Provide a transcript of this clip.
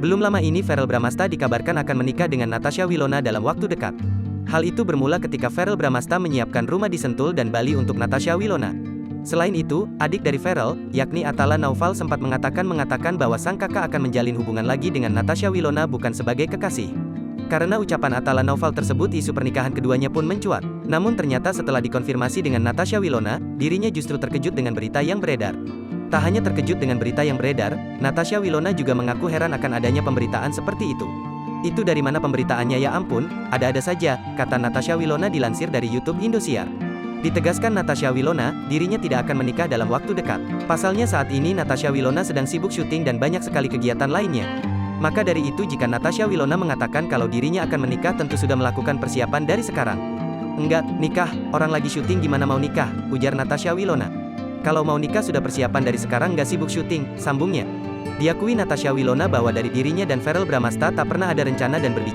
Belum lama ini Verrell Bramasta dikabarkan akan menikah dengan Natasha Wilona dalam waktu dekat. Hal itu bermula ketika Verrell Bramasta menyiapkan rumah di Sentul dan Bali untuk Natasha Wilona. Selain itu, adik dari Verrell, yakni Atala Naufal sempat mengatakan bahwa sang kakak akan menjalin hubungan lagi dengan Natasha Wilona bukan sebagai kekasih. Karena ucapan Atala Naufal tersebut, isu pernikahan keduanya pun mencuat. Namun ternyata setelah dikonfirmasi dengan Natasha Wilona, dirinya justru terkejut dengan berita yang beredar. Tak hanya terkejut dengan berita yang beredar, Natasha Wilona juga mengaku heran akan adanya pemberitaan seperti itu. Itu dari mana pemberitaannya, ya ampun, ada-ada saja, kata Natasha Wilona dilansir dari YouTube Indosiar. Ditegaskan Natasha Wilona, dirinya tidak akan menikah dalam waktu dekat. Pasalnya saat ini Natasha Wilona sedang sibuk syuting dan banyak sekali kegiatan lainnya. Maka dari itu jika Natasha Wilona mengatakan kalau dirinya akan menikah tentu sudah melakukan persiapan dari sekarang. Enggak, nikah, orang lagi syuting gimana mau nikah, ujar Natasha Wilona. Kalau mau nikah sudah persiapan dari sekarang, gak sibuk syuting, sambungnya. Diakui Natasha Wilona bahwa dari dirinya dan Verrell Bramasta tak pernah ada rencana dan berbicara